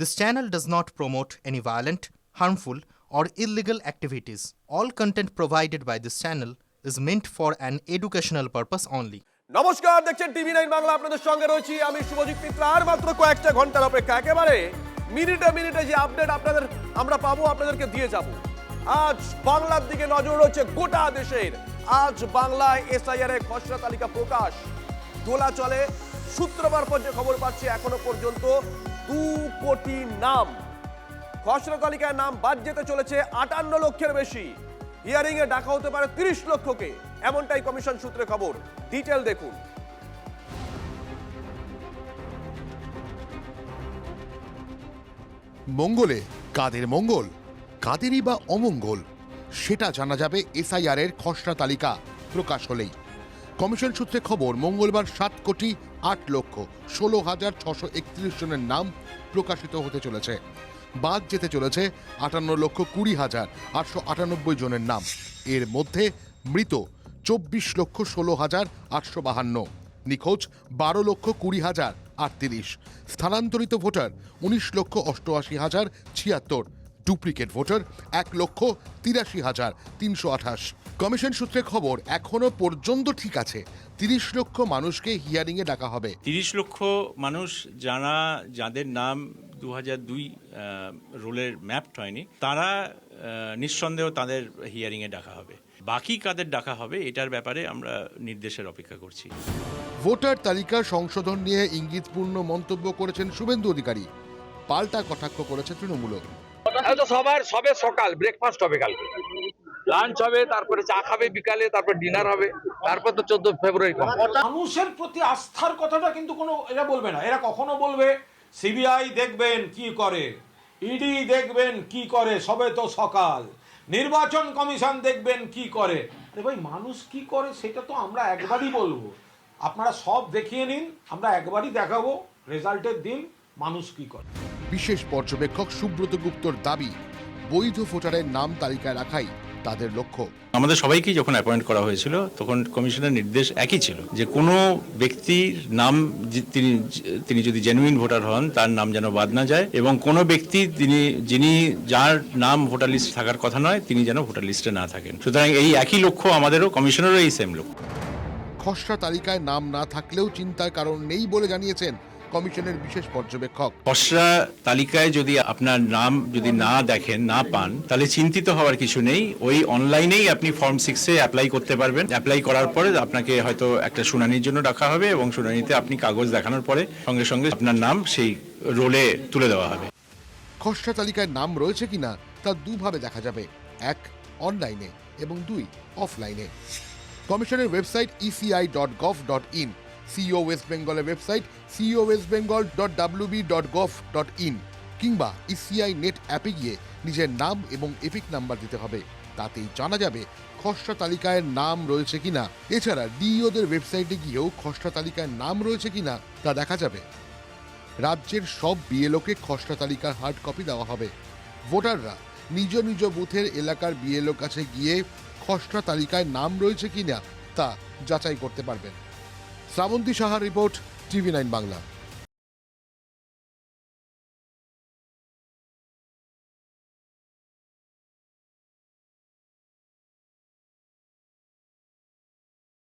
This channel does not promote any violent, harmful, or illegal activities. All content provided by this channel is meant for an educational purpose only. নমস্কার, দেখছেন টিভি9 বাংলা। আপনাদের সঙ্গে রয়েছি আমি শুভজিৎ মিত্র। আর মাত্র কয়েকটা ঘন্টার অপেক্ষা, একেবারে মিনিটে মিনিটে যে আপডেট আমরা পাবো আপনাদেরকে দিয়ে যাব। আজ বাংলার দিকে নজর রয়েছে গোটা দেশের। আজ বাংলায় এসআইআর এর খসড়া তালিকা প্রকাশ। দোলা চলে, শুক্রবার পর্যন্ত খবর পাচ্ছি এখনো পর্যন্ত 2 কোটি নাম খসড়া তালিকায় নাম বাদ যেতে চলেছে 58 লক্ষের বেশি। হিয়ারিং এ ডাকা হতে পারে 30 লক্ষকে, এমনটাই কমিশন সূত্রে খবর। ডিটেল দেখুন। মঙ্গলে কাদের মঙ্গল, কাদেরই বা অমঙ্গল, সেটা জানা যাবে এসআইআর এর খসড়া তালিকা প্রকাশ হলেই। কমিশন সূত্রে খবর, মঙ্গলবার 7,08,16,631 জনের নাম প্রকাশিত হতে চলেছে। বাদ যেতে চলেছে 58,20,898 জনের নাম। এর মধ্যে মৃত 24,16,852, নিখোঁজ 12,20,038, স্থানান্তরিত ভোটার 19,88,076, ডুপ্লিকেট ভোটার 1,83,328। কমিশন সূত্রে খবর, এখনো পর্যন্ত ঠিক আছে 30 লক্ষ মানুষকে হিয়ারিংয়ে ডাকা হবে। 30 লক্ষ মানুষ যাদের নাম 2002 রোলের ম্যাপড হয়নি, তারা নিঃসন্দেহ তাদের হিয়ারিংয়ে ডাকা হবে। বাকি কাদের ডাকা হবে এটার ব্যাপারে আমরা নির্দেশের অপেক্ষা করছি। ভোটার তালিকা সংশোধন নিয়ে ইঙ্গিতপূর্ণ মন্তব্য করেছেন শুভেন্দু অধিকারী। পাল্টা কটাক্ষ করেছে তৃণমূল। সবে সকাল ব্রেকফাস্ট হবে, কালকে লাঞ্চ হবে, তারপরে চা খাবে বিকালে, তারপর ডিনার হবে, তারপর তো 14 ফেব্রুয়ারি। মানুষের প্রতি আস্থার কথাটা কিন্তু কোনো এরা বলবে না। এরা কখনো বলবে সিবিআই দেখবেন কি করে, ইডি দেখবেন কি করে, সবে তো সকাল, নির্বাচন কমিশন দেখবেন কি করে। আরে ভাই, মানুষ কি করে সেটা তো আমরা একবারই বলবো। আপনারা সব দেখিয়ে নিন, আমরা একবারই দেখাবো রেজাল্টের দিন মানুষ কি করে। বিশেষ পর্যবেক্ষক সুব্রত গুপ্তর দাবি, বৈধ ভোটারের নাম তালিকায় রাখাই তাদের লক্ষ্য। আমাদের সবাইকেই যখন অ্যাপয়েন্ট করা হয়েছিল তখন কমিশনের নির্দেশ একই ছিল যে কোনো ব্যক্তির নাম তিনি যদি জেনুইন ভোটার হন তার নাম যেন বাদ না যায়, এবং কোনো ব্যক্তি যার নাম ভোটার লিস্ট থাকার কথা নয় তিনি যেন ভোটার লিস্টে না থাকেন। সুতরাং এই একই লক্ষ্য আমাদেরও, কমিশনেরও এই সেম লক্ষ্য। খসড়া তালিকায় নাম না থাকলেও চিন্তার কারণ নেই বলে জানিয়েছেন কমিশনের বিশেষ পর্যবেক্ষক। খসড়া তালিকায় যদি আপনার নাম না দেখেন, না পান, তাহলে চিন্তিত হওয়ার কিছু নেই। ওই অনলাইনেই আপনি ফর্ম 6-এ অ্যাপ্লাই করতে পারবেন। অ্যাপ্লাই করার পরে আপনাকে হয়তো একটা শুনানির জন্য ডাকা হবে, এবং শুনানিতে আপনি কাগজ দেখানোর পরে সঙ্গে সঙ্গে আপনার নাম সেই রোলে তুলে দেওয়া হবে। খসড়া তালিকায় নাম রয়েছে কিনা তা দুভাবে দেখা যাবে, 1 অনলাইনে এবং 2 অফলাইনে। কমিশনের ওয়েবসাইট eci.gov.in, সিইও ওয়েস্ট বেঙ্গলের ওয়েবসাইট ceowestbengal.wb.gov.in কিংবা ইসিআই নেট অ্যাপে গিয়ে নিজের নাম এবং এপিক নাম্বার দিতে হবে। তাতেই জানা যাবে খসড়া তালিকায় নাম রয়েছে কিনা। এছাড়া ডিইওদের ওয়েবসাইটে গিয়েও খসড়া তালিকায় নাম রয়েছে কিনা তা দেখা যাবে। রাজ্যের সব বিএলওকে খসড়া তালিকার হার্ড কপি দেওয়া হবে। ভোটাররা নিজ নিজ বুথের এলাকার বিএলও কাছে গিয়ে খসড়া তালিকায় নাম রয়েছে কিনা তা যাচাই করতে পারবেন। শ্রাবন্তী সাহার রিপোর্ট, টিভি9 বাংলা।